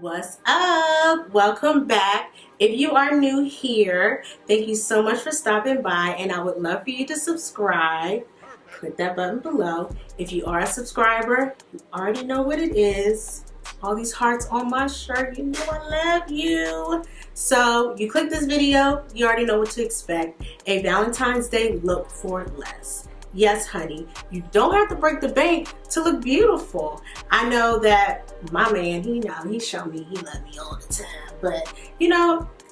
What's up? Welcome back. If you are new here, thank you so much for stopping by, and I would love for you to subscribe. Click that button below. If you are a subscriber, you already know what it is. All these hearts on my shirt, you know I love you. So you click this video, you already know what to expect. A Valentine's Day look for less. Yes, honey, you don't have to break the bank to look beautiful. I know that my man, he showed me he loved me all the time. But,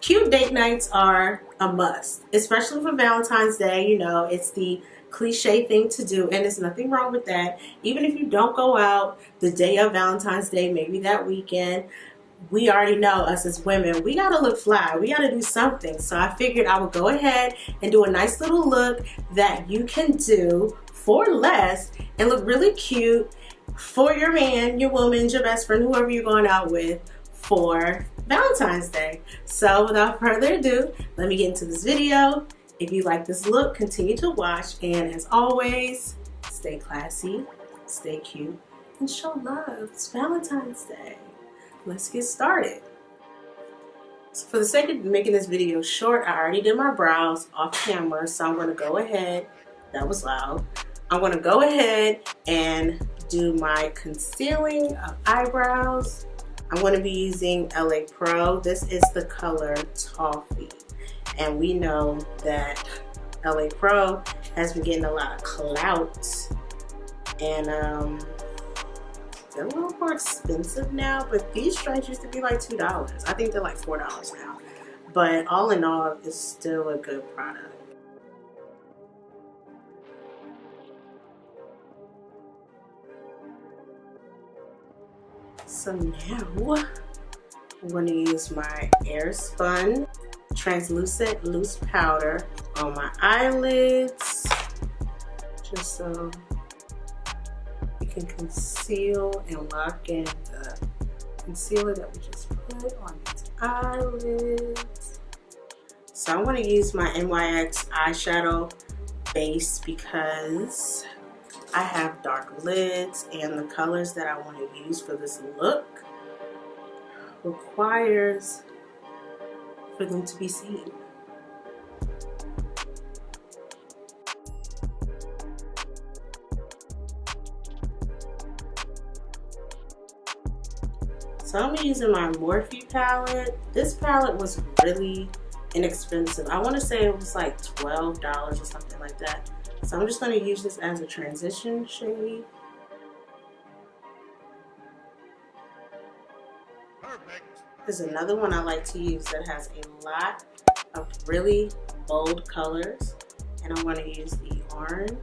cute date nights are a must, especially for Valentine's Day. It's the cliche thing to do, and there's nothing wrong with that. Even if you don't go out the day of Valentine's Day, maybe that weekend, we already know us as women, we gotta look fly, we gotta do something. So I figured I would go ahead and do a nice little look that you can do for less and look really cute for your man, your woman, your best friend, whoever you're going out with for Valentine's Day. So without further ado, let me get into this video. If you like this look, continue to watch, and as always, stay classy, stay cute, and show love. It's Valentine's Day. Let's get started. So for the sake of making this video short, I already did my brows off camera, so I'm going to go ahead. That was loud. I'm going to go ahead and do my concealing of eyebrows. I'm going to be using LA Pro. This is the color Toffee, and we know that LA Pro has been getting a lot of clout, and they're a little more expensive now, but these stripes used to be like $2. I think they're like $4 now. But all in all, it's still a good product. So now, I'm going to use my Airspun translucent loose powder on my eyelids, just so can conceal and lock in the concealer that we just put on its eyelids. So I'm going to use my NYX eyeshadow base because I have dark lids, and the colors that I want to use for this look requires for them to be seen. So I'm using my Morphe palette. This palette was really inexpensive. I want to say it was like $12 or something like that. So I'm just going to use this as a transition shade. Perfect. There's another one I like to use that has a lot of really bold colors, and I'm going to use the orange.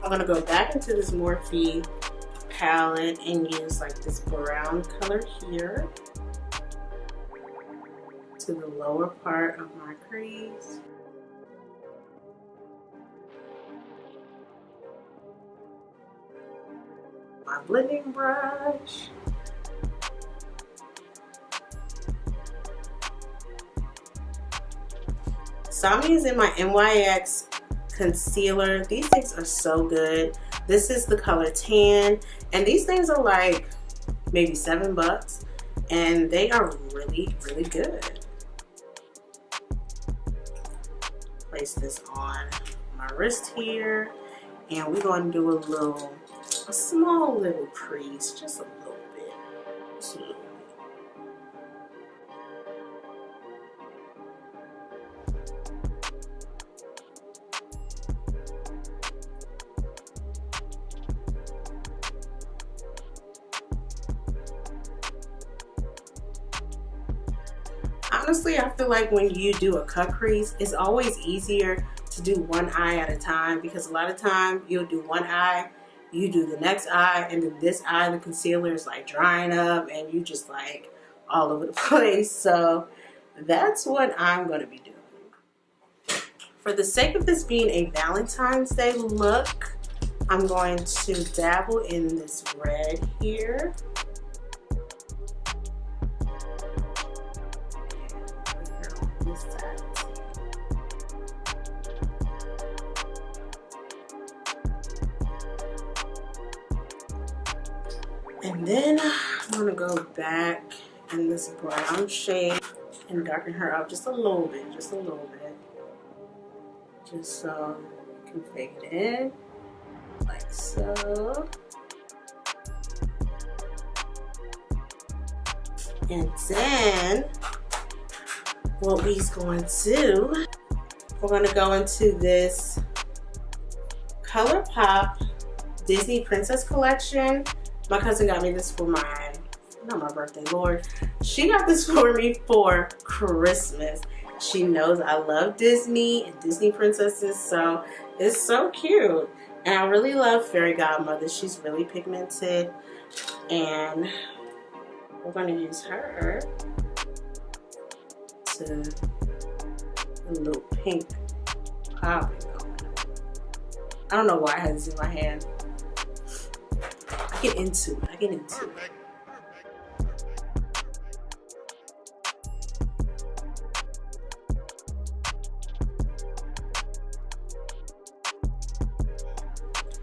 I'm going to go back into this Morphe palette and use like this brown color here to the lower part of my crease. My blending brush. So I'm using my NYX concealer. These things are so good. This is the color Tan, and these things are like maybe $7, and they are really, really good. Place this on my wrist here, and we're going to do a small little crease, just a little bit. Just a little bit. Honestly, I feel like when you do a cut crease, it's always easier to do one eye at a time, because a lot of time you'll do one eye, you do the next eye, and then this eye, the concealer is like drying up and you just like all over the place. So that's what I'm going to be doing. For the sake of this being a Valentine's Day look, I'm going to dabble in this red here. This side. And then I'm gonna go back in this brown shade and darken her up just a little bit, just so you can fade it in, like so. And then what we's going to, we're going to go into this ColourPop Disney Princess Collection. My cousin got me this for not my birthday, Lord. She got this for me for Christmas. She knows I love Disney and Disney princesses, so it's so cute. And I really love Fairy Godmother. She's really pigmented, and we're going to use her to a little pink popping going. I don't know why I had this in my hand. I get into it.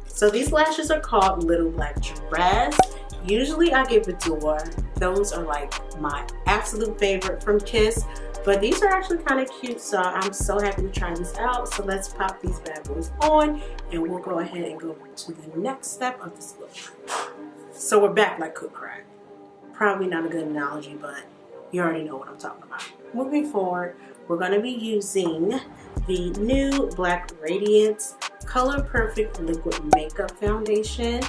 So these lashes are called Little Black Dress. Usually I get Adore. Those are like my absolute favorite from Kiss. But these are actually kind of cute, so I'm so happy to try this out. So let's pop these bad boys on, and we'll go ahead and go to the next step of this look. So we're back like cook crack. Probably not a good analogy, but you already know what I'm talking about. Moving forward, we're going to be using the new Black Radiance Color Perfect Liquid Makeup Foundation.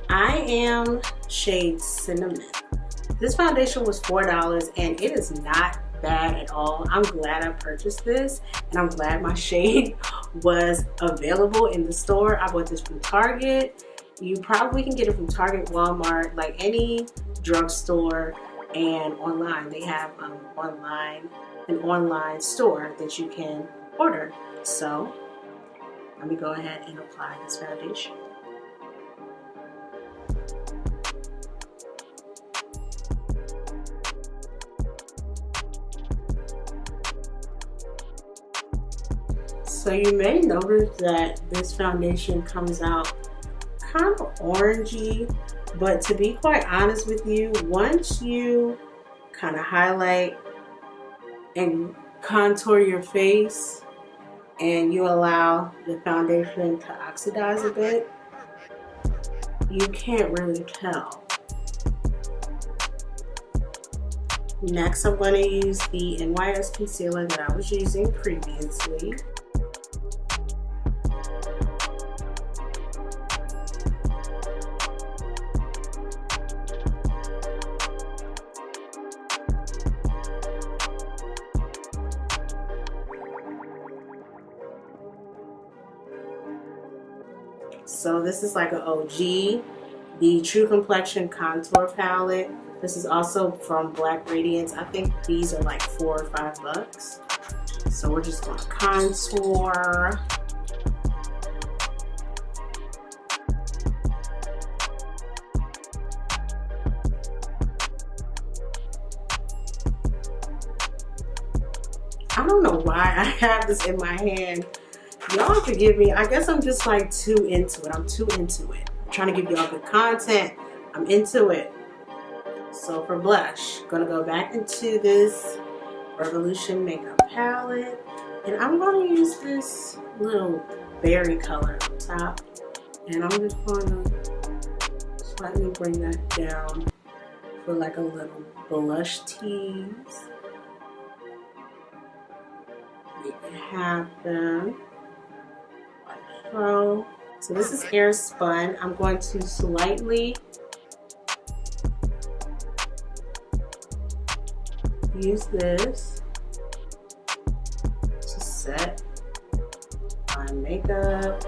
I am shade Cinnamon. This foundation was $4 and it is not bad at all. I'm glad I purchased this, and I'm glad my shade was available in the store. I bought this from Target. You probably can get it from Target, Walmart, like any drugstore, and online. They have an online store that you can order. So let me go ahead and apply this foundation. So you may notice that this foundation comes out kind of orangey, but to be quite honest with you, once you kind of highlight and contour your face and you allow the foundation to oxidize a bit, you can't really tell. Next, I'm going to use the NYS concealer that I was using previously. So this is like an OG, the True Complexion Contour Palette. This is also from Black Radiance. I think these are like $4 or $5. So we're just going to contour. I don't know why I have this in my hand. Y'all forgive me. I guess I'm just like too into it. I'm too into it. I'm trying to give y'all good content. I'm into it. So for blush, I'm gonna go back into this Revolution makeup palette, and I'm gonna use this little berry color on top, and I'm just gonna slightly bring that down for like a little blush tease. Make it happen. So this is air spun. I'm going to slightly use this to set my makeup.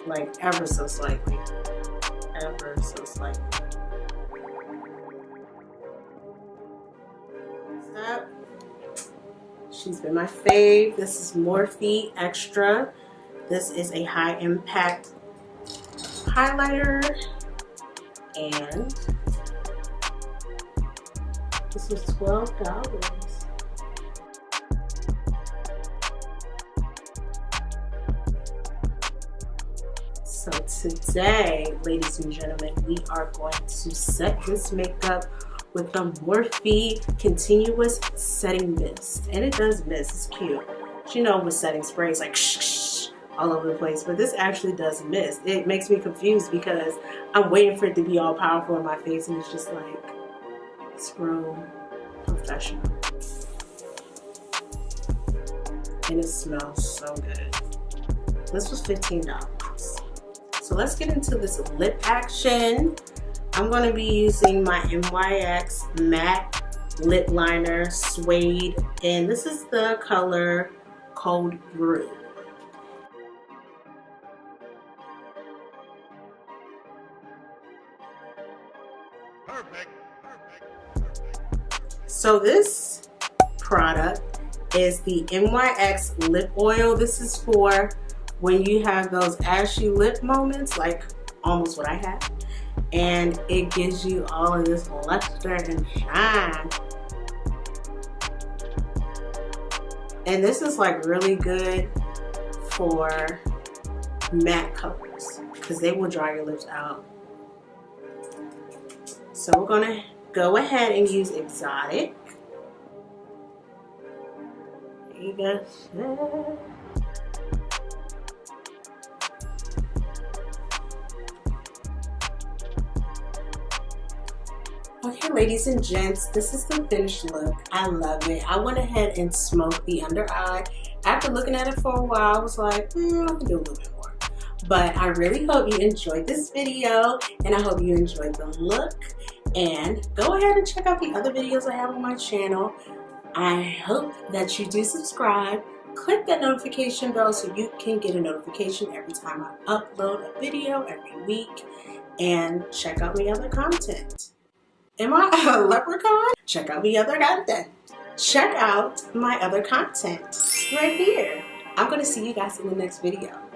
Like ever so slightly. Ever so slightly. She's been my fave. This is Morphe Extra. This is a high impact highlighter, and this was $12. today, ladies and gentlemen, we are going to set this makeup with the Morphe Continuous Setting Mist. And it does mist, it's cute. But you know with setting sprays like shh all over the place, but this actually does mist. It makes me confused because I'm waiting for it to be all powerful in my face and it's just like, it's real professional. And it smells so good. This was $15. So let's get into this lip action. I'm going to be using my NYX matte lip liner suede, and this is the color Cold Brew. Perfect. So this product is the NYX lip oil. This is for when you have those ashy lip moments, like almost what I had, and it gives you all of this luster and shine. And this is like really good for matte colors because they will dry your lips out. So we're gonna go ahead and use Exotic. There you go. Okay, ladies and gents, this is the finished look. I love it. I went ahead and smoked the under eye. After looking at it for a while, I was like, I can do a little bit more. But I really hope you enjoyed this video, and I hope you enjoyed the look. And go ahead and check out the other videos I have on my channel. I hope that you do subscribe. Click that notification bell so you can get a notification every time I upload a video every week. And check out my other content. Am I a leprechaun? Check out my other content. Check out my other content right here. I'm going to see you guys in the next video.